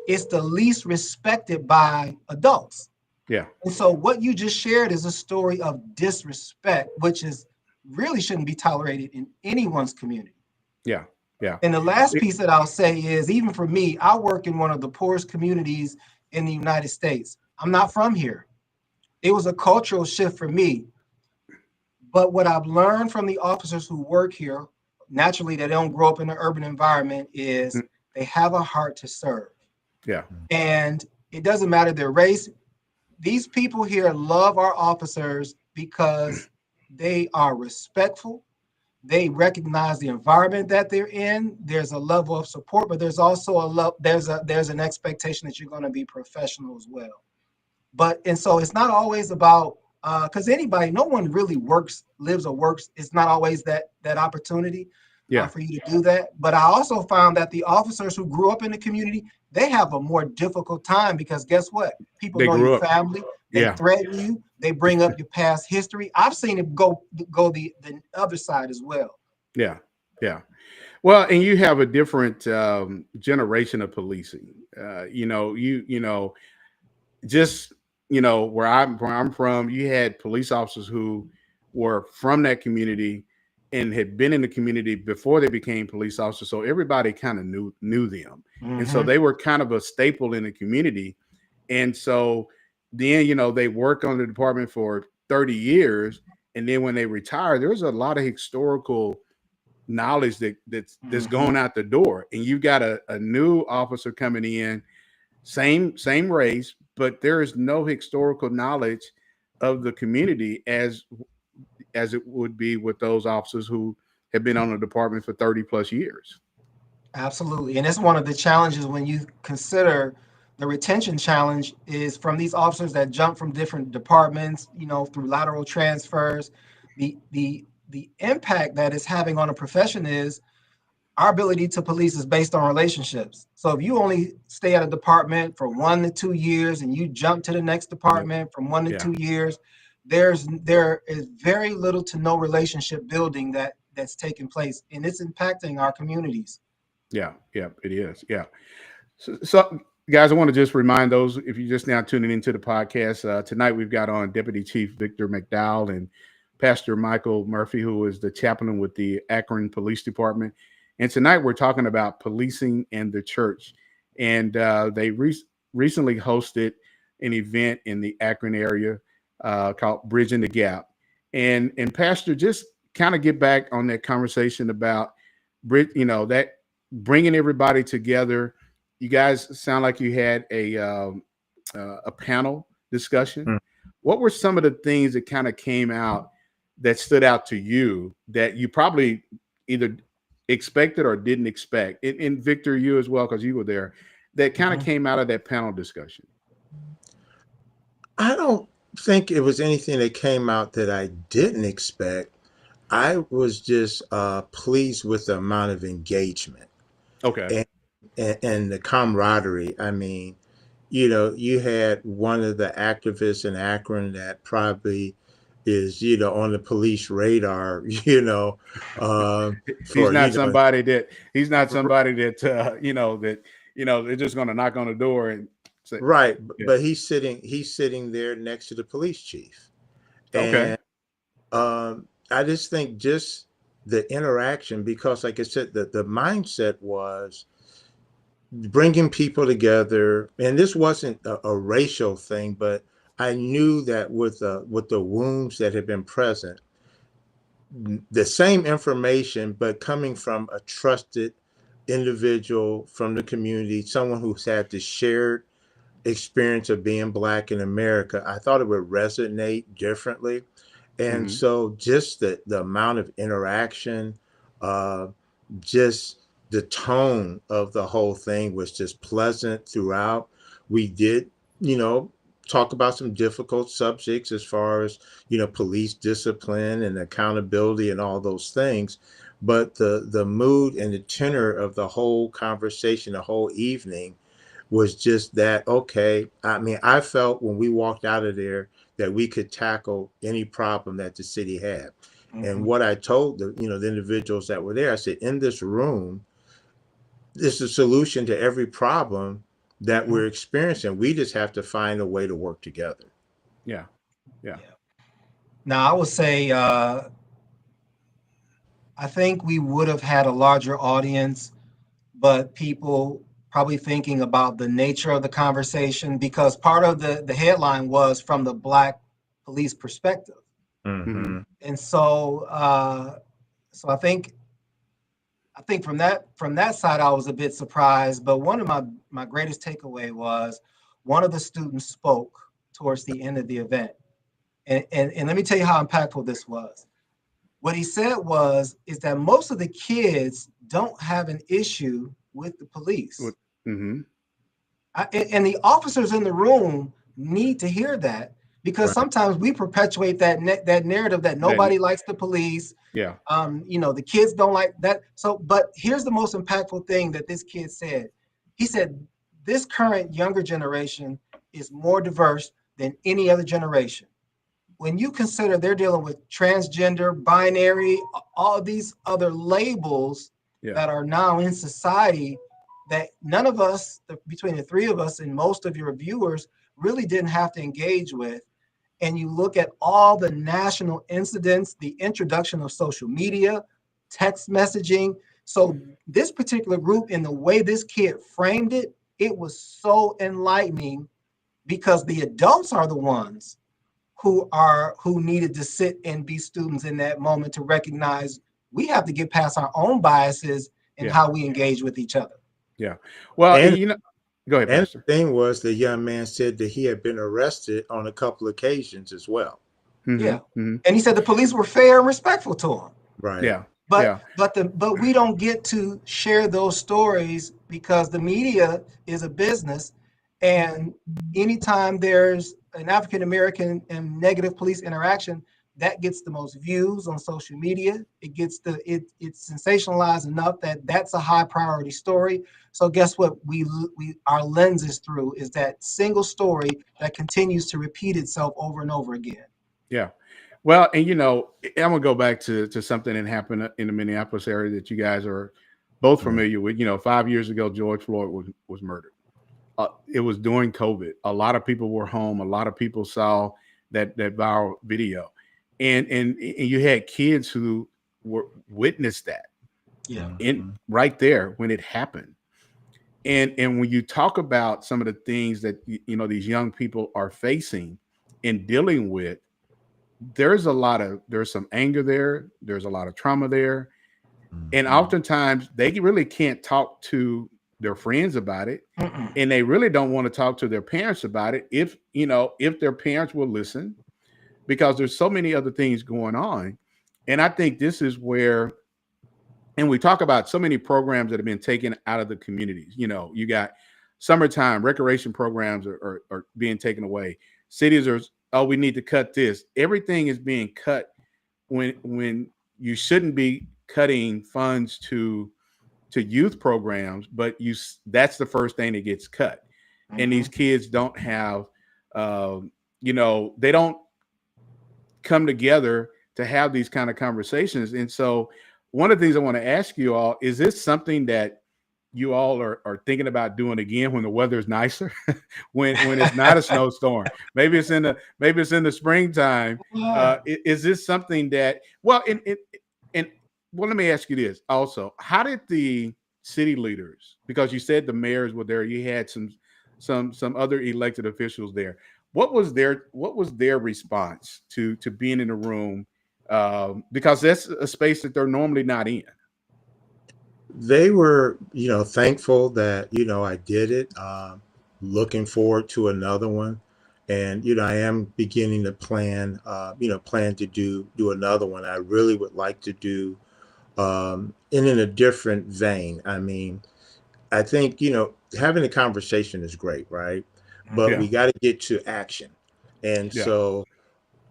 it's the least respected by adults. Yeah. And so what you just shared is a story of disrespect, which is really shouldn't be tolerated in anyone's community. Yeah. And the last piece that I'll say is, even for me, I work in one of the poorest communities in the United States. I'm not from here. It was a cultural shift for me. But what I've learned from the officers who work here, naturally, they don't grow up in an urban environment, is they have a heart to serve. Yeah. And it doesn't matter their race. These people here love our officers because they are respectful. They recognize the environment that they're in. There's a level of support, but there's also there's an expectation that you're going to be professional as well. And so it's not always about, because no one really lives or works. It's not always that opportunity for you to do that. But I also found that the officers who grew up in the community, they have a more difficult time, because guess what? People know your family. They threaten you. They bring up your past history. I've seen it go the other side as well. Yeah. Well, and you have a different generation of policing. Where I'm from, you had police officers who were from that community, and had been in the community before they became police officers. So everybody kind of knew them. And so they were kind of a staple in the community. And so then, they worked on the department for 30 years. And then when they retired, there was a lot of historical knowledge that's going out the door. And you've got a new officer coming in, same race, but there is no historical knowledge of the community as it would be with those officers who have been on the department for 30 plus years. Absolutely. And that's one of the challenges when you consider the retention challenge is from these officers that jump from different departments, through lateral transfers. The impact that it's having on a profession is our ability to police is based on relationships. So if you only stay at a department for 1 to 2 years and you jump to the next department from 1 to 2 years, there is very little to no relationship building that's taking place, and it's impacting our communities. Yeah, it is. Yeah. So guys, I want to just remind those, if you're just now tuning into the podcast, tonight we've got on Deputy Chief Victor McDowell and Pastor Michael Murphy, who is the chaplain with the Akron Police Department. And tonight we're talking about policing and the church. And they recently hosted an event in the Akron area called Bridging the Gap. And Pastor, just kind of get back on that conversation about, that bringing everybody together. You guys sound like you had a panel discussion. What were some of the things that kind of came out that stood out to you that you probably either expected or didn't expect? And Victor, you as well, because you were there, that kind of came out of that panel discussion. I don't think it was anything that came out that I didn't expect. I was just pleased with the amount of engagement. Okay. And the camaraderie. I mean, you had one of the activists in Akron that probably is, on the police radar, he's not somebody that they're just going to knock on the door and say, right. But he's sitting there next to the police chief. Okay. And I just think just the interaction, because like I said, the mindset was bringing people together. And this wasn't a racial thing, but I knew that with the wounds that had been present, the same information, but coming from a trusted individual from the community, someone who's had the shared experience of being Black in America, I thought it would resonate differently. And so just the amount of interaction, just the tone of the whole thing was just pleasant throughout. We did, talk about some difficult subjects as far as, police discipline and accountability and all those things. But the mood and the tenor of the whole conversation, the whole evening was just that, okay. I mean, I felt when we walked out of there that we could tackle any problem that the city had. And what I told the individuals that were there, I said, in this room, this is a solution to every problem that we're experiencing. We just have to find a way to work together. Yeah. Now, I would say, I think we would have had a larger audience, but people probably thinking about the nature of the conversation, because part of the headline was from the Black police perspective. And so, I think from that side, I was a bit surprised. But one of my greatest takeaway was one of the students spoke towards the end of the event, and let me tell you how impactful this was. What he said is that most of the kids don't have an issue with the police. And the officers in the room need to hear that, because sometimes we perpetuate that narrative that nobody likes the police. The kids don't like that. So, but here's the most impactful thing that this kid said. He said, this current younger generation is more diverse than any other generation. When you consider they're dealing with transgender, binary, all these other labels that are now in society, that none of us, between the three of us and most of your viewers, really didn't have to engage with. and you look at all the national incidents, the introduction of social media, text messaging. So this particular group, in the way this kid framed it, it was so enlightening, because the adults are the ones who needed to sit and be students in that moment to recognize we have to get past our own biases and how we engage with each other. Yeah. Well, And you know, go ahead, and the Pastor. thing was, the young man said that he had been arrested on a couple occasions as well. Yeah. And he said the police were fair and respectful to him. Right. Yeah. But we don't get to share those stories because the media is a business, and anytime there's an African American and negative police interaction, that gets the most views on social media. It's sensationalized enough that that's a high priority story. So guess what? Our lens is through is that single story that continues to repeat itself over and over again. Yeah. Well, and you know, I'm gonna go back to something that happened in the Minneapolis area that you guys are both familiar with. You know, 5 years ago, George Floyd was murdered. It was during COVID. A lot of people were home. A lot of people saw that viral video, and you had kids who were witnessed that. Yeah. Right there when it happened. And when you talk about some of the things that you know these young people are facing and dealing with, there's some anger there, there's a lot of trauma there, and oftentimes they really can't talk to their friends about it, and they really don't want to talk to their parents about it if their parents will listen, because there's so many other things going on. And I think this is where, and we talk about so many programs that have been taken out of the communities. You know, you got summertime recreation programs are being taken away. Cities are, oh, we need to cut this. Everything is being cut when you shouldn't be cutting funds to youth programs, but that's the first thing that gets cut. And these kids don't have, they don't come together to have these kind of conversations. And so one of the things I want to ask you all, is this something that you all are thinking about doing again when the weather is nicer, when it's not a snowstorm? Maybe it's in the springtime. Is this something that, well, let me ask you this also. How did the city leaders, because you said the mayors were there, you had some other elected officials there. What was their response to being in the room? Because that's a space that they're normally not in. They were, thankful that, I did it, looking forward to another one. And, I am beginning to plan to do another one. I really would like to do, in a different vein. I mean, I think, having a conversation is great, right? But we got to get to action. And so,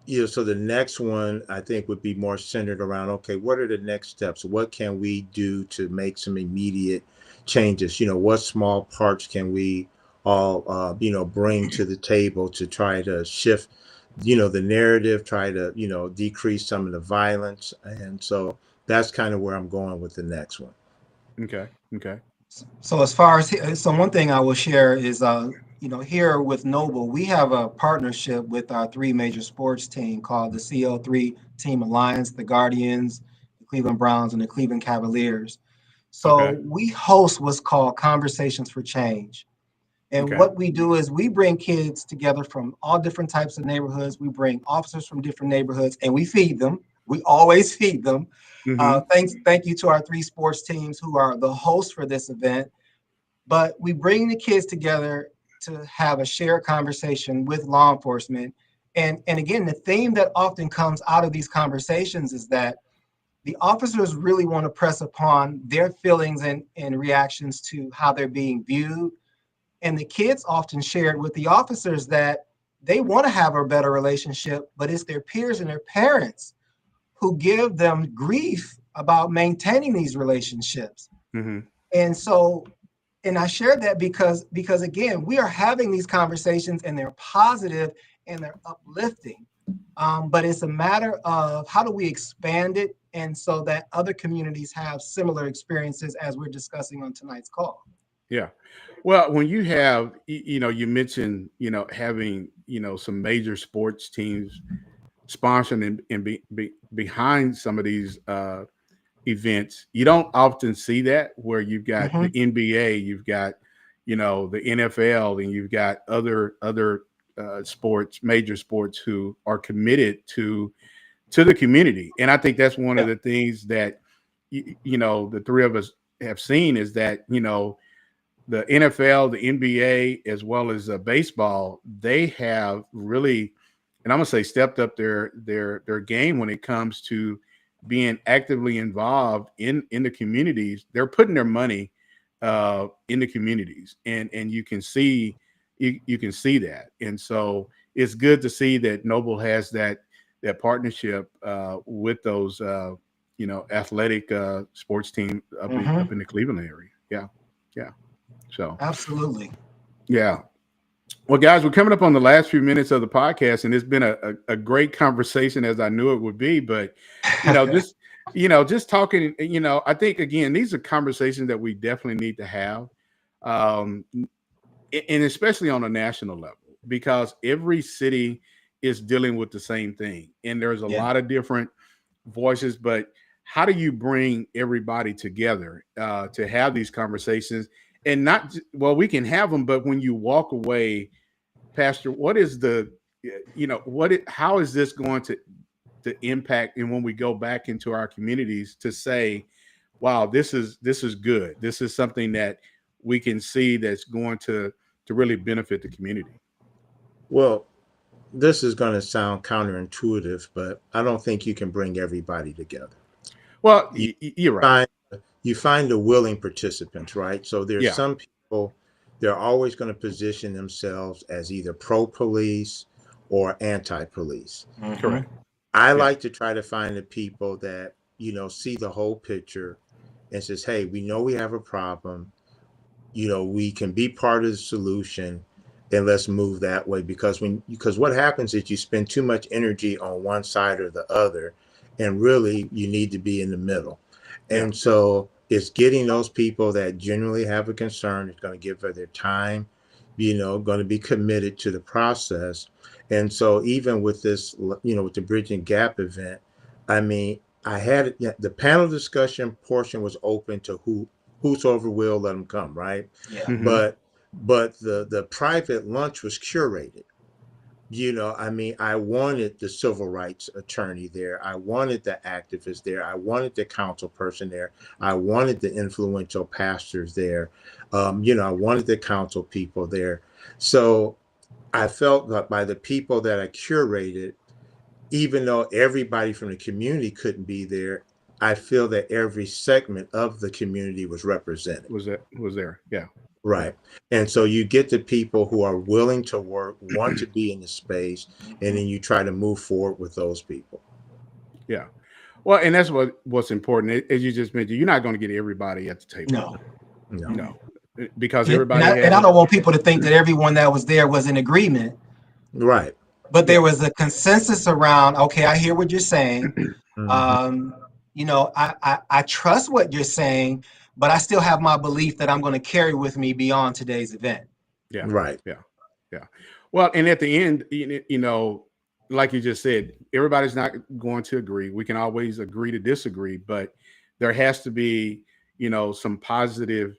so the next one I think would be more centered around, okay, what are the next steps? What can we do to make some immediate changes? What small parts can we all, bring to the table to try to shift, the narrative, try to, decrease some of the violence. And so that's kind of where I'm going with the next one. Okay. So as far as one thing I will share is, here with Noble, we have a partnership with our three major sports team called the CO3 Team Alliance, the Guardians, the Cleveland Browns, and the Cleveland Cavaliers. So we host what's called Conversations for Change. And what we do is we bring kids together from all different types of neighborhoods. We bring officers from different neighborhoods, and we feed them. We always feed them. Thank you to our three sports teams who are the hosts for this event. But we bring the kids together to have a shared conversation with law enforcement. And again, the theme that often comes out of these conversations is that the officers really want to press upon their feelings and reactions to how they're being viewed. And the kids often shared with the officers that they want to have a better relationship, but it's their peers and their parents who give them grief about maintaining these relationships. And so, and I shared that because again, we are having these conversations and they're positive and they're uplifting. But it's a matter of how do we expand it, and so that other communities have similar experiences as we're discussing on tonight's call. Yeah. Well, when you have, you mentioned, having some major sports teams sponsoring and be behind some of these events. You don't often see that, where you've got the NBA, you've got the NFL, and you've got other sports, major sports, who are committed to the community. And I think that's one of the things that the three of us have seen, is that the NFL, the NBA, as well as baseball, they have really, and I'm gonna say, stepped up their game when it comes to being actively involved in the communities. They're putting their money in the communities, and you can see that. And so it's good to see that Noble has that partnership with those athletic sports team up in the Cleveland area. Yeah. So absolutely. Yeah. Well, guys, we're coming up on the last few minutes of the podcast, and it's been a great conversation, as I knew it would be. But just talking, I think, again, these are conversations that we definitely need to have, and especially on a national level, because every city is dealing with the same thing, and there's a lot of different voices. But how do you bring everybody together to have these conversations? And not, well, we can have them, but when you walk away, Pastor, what is how is this going to impact? And when we go back into our communities, to say, wow, this is good. This is something that we can see that's going to really benefit the community. Well, this is going to sound counterintuitive, but I don't think you can bring everybody together. Well, you're right. You find the willing participants, right? So there's some people, they're always going to position themselves as either pro-police or anti-police. Correct. I like to try to find the people that, see the whole picture and says, hey, we know we have a problem. We can be part of the solution, and let's move that way. Because what happens is you spend too much energy on one side or the other, and really you need to be in the middle. And so it's getting those people that genuinely have a concern, it's going to give their time, going to be committed to the process. And so even with this, with the Bridging Gap event, I mean, I had the panel discussion portion was open to whosoever will, let them come, right? Yeah. But the private lunch was curated. I mean, I wanted the civil rights attorney there. I wanted the activist there. I wanted the council person there. I wanted the influential pastors there. I wanted the council people there. So I felt that by the people that I curated, even though everybody from the community couldn't be there, I feel that every segment of the community was represented. Was there? Yeah. Right. And so you get the people who are willing to work, want to be in the space, and then you try to move forward with those people. Yeah. Well, and that's what's important. As you just mentioned, you're not going to get everybody at the table. No. Because everybody and I don't want people to think that everyone that was there was in agreement. Right. But there was a consensus around, okay, I hear what you're saying. I trust what you're saying, but I still have my belief that I'm going to carry with me beyond today's event. Yeah. Right. Yeah. Well, and at the end, like you just said, everybody's not going to agree. We can always agree to disagree, but there has to be, some positive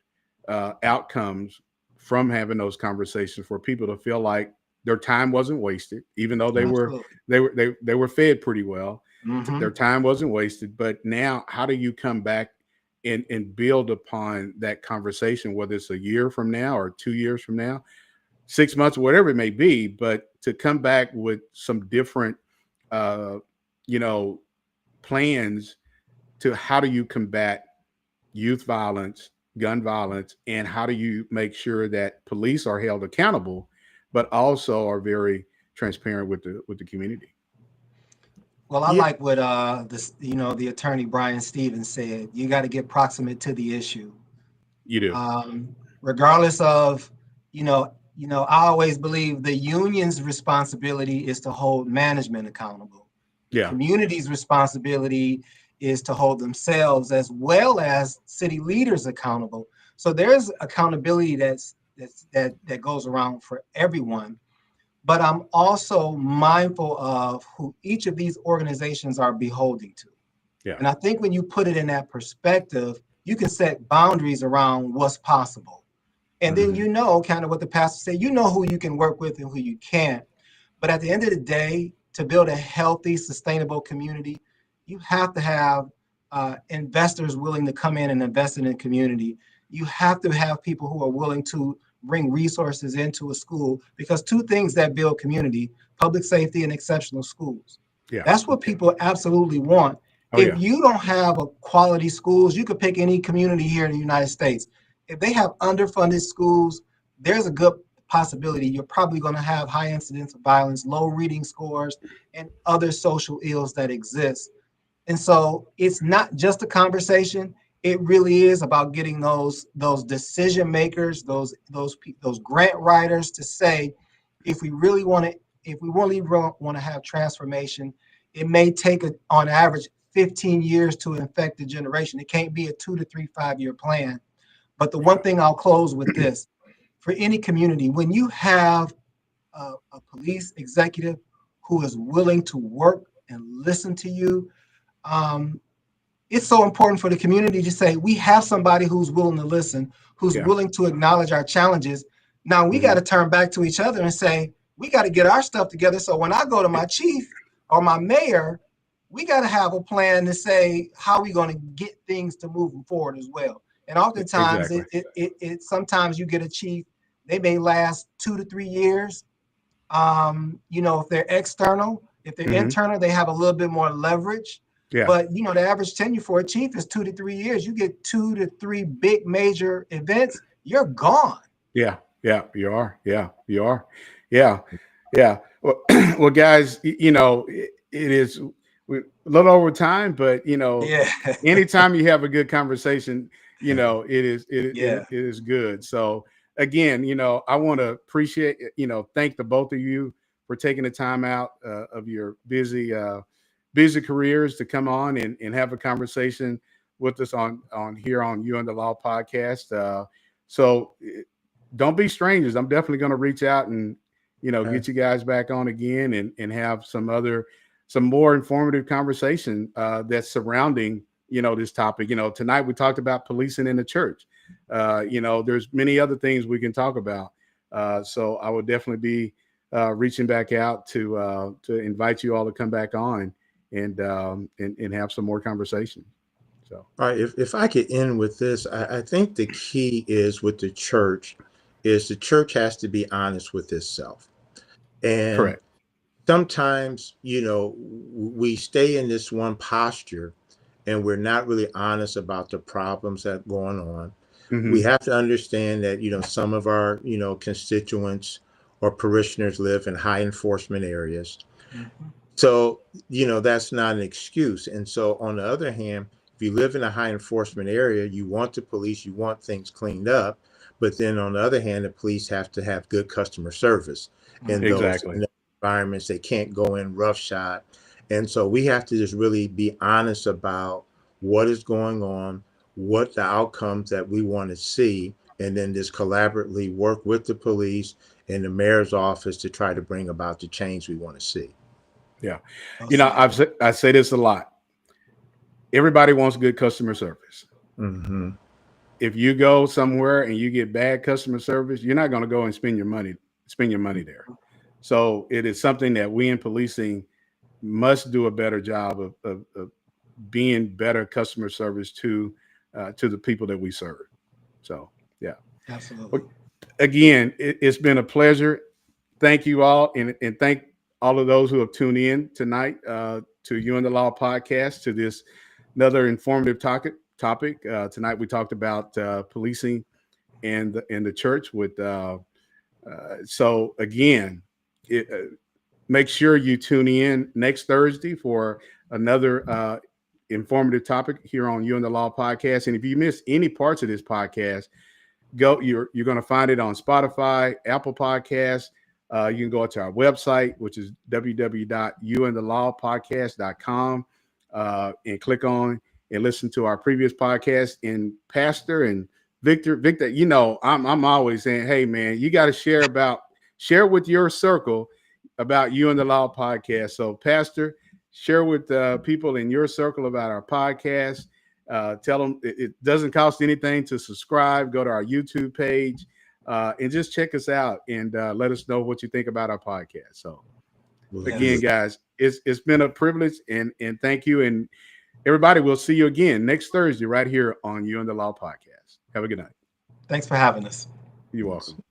outcomes from having those conversations for people to feel like their time wasn't wasted, even though they were fed pretty well. Their time wasn't wasted. But now, how do you come back and build upon that conversation, whether it's a year from now or 2 years from now, 6 months, whatever it may be, but to come back with some different, plans to how do you combat youth violence, gun violence, and how do you make sure that police are held accountable, but also are very transparent with the community. Well, I like what the attorney Brian Stevens said. You got to get proximate to the issue. You do. Regardless of, I always believe the union's responsibility is to hold management accountable. Yeah. Community's responsibility is to hold themselves as well as city leaders accountable. So there's accountability that goes around for everyone. but I'm also mindful of who each of these organizations are beholding to. Yeah. And I think when you put it in that perspective, you can set boundaries around what's possible. And then you know kind of what the pastor said, you know who you can work with and who you can't. But at the end of the day, to build a healthy, sustainable community, you have to have investors willing to come in and invest in the community. You have to have people who are willing to bring resources into a school, because two things that build community: public safety and exceptional schools. Yeah. That's what people absolutely want. Oh, If yeah. you don't have a quality schools, you could pick any community here in the United States. If they have underfunded schools, there's a good possibility you're probably going to have high incidence of violence, low reading scores, and other social ills that exist. And so it's not just a conversation. It really is about getting those decision makers, those grant writers to say, if we really want to have transformation, it may take on average 15 years to infect a generation. It can't be a 2 to 3, 5-year plan. But the one thing I'll close with this: for any community, when you have a police executive who is willing to work and listen to you, it's so important for the community to say, we have somebody who's willing to listen, who's willing to acknowledge our challenges. Now we got to turn back to each other and say, we got to get our stuff together. So when I go to my chief or my mayor, we got to have a plan to say how we going to get things to moving forward as well. And oftentimes it sometimes you get a chief, they may last 2 to 3 years. If they're external, if they're internal, they have a little bit more leverage. Yeah. But the average tenure for a chief is 2 to 3 years. You get 2 to 3 big major events, you're gone. Yeah, you are. Yeah, you are. Yeah. Well, guys, it is a little over time, but anytime you have a good conversation, it is good. So again, I want to appreciate, thank the both of you for taking the time out of your busy careers to come on and have a conversation with us on here on You and the Law podcast. So don't be strangers. I'm definitely going to reach out and, get you guys back on again and have some more informative conversation that's surrounding, this topic. Tonight we talked about policing in the church. There's many other things we can talk about. So I would definitely be reaching back out to invite you all to come back on and have some more conversation. So, all right, if I could end with this, I think the key is with the church has to be honest with itself. And correct. Sometimes, we stay in this one posture and we're not really honest about the problems that are going on. We have to understand that, some of our, constituents or parishioners live in high enforcement areas. So, that's not an excuse. And so on the other hand, if you live in a high enforcement area, you want the police, you want things cleaned up. But then on the other hand, the police have to have good customer service in those environments. They can't go in roughshod. And so we have to just really be honest about what is going on, what the outcomes that we want to see, and then just collaboratively work with the police and the mayor's office to try to bring about the change we want to see. Yeah. I say this a lot. Everybody wants good customer service. If you go somewhere and you get bad customer service, you're not going to go and spend your money there. So it is something that we in policing must do a better job of being better customer service to the people that we serve. So, yeah. Absolutely. Again, it's been a pleasure. Thank you all. And thank all of those who have tuned in tonight to You and the Law podcast, to this another informative topic. Tonight we talked about policing and the church. So again, make sure you tune in next Thursday for another informative topic here on You and the Law podcast. And if you miss any parts of this podcast, you're going to find it on Spotify, Apple Podcasts. You can go to our website, which is www.youandthelawpodcast.com, and click on and listen to our previous podcast. And Pastor and Victor, I'm always saying, hey man, you got to share with your circle about You and the Law podcast. So, Pastor, share with people in your circle about our podcast. Tell them it doesn't cost anything to subscribe. Go to our YouTube page and just check us out and let us know what you think about our podcast. So, again, guys, it's been a privilege and thank you. And everybody, we'll see you again next Thursday right here on You and the Law podcast. Have a good night. Thanks for having us. You're welcome.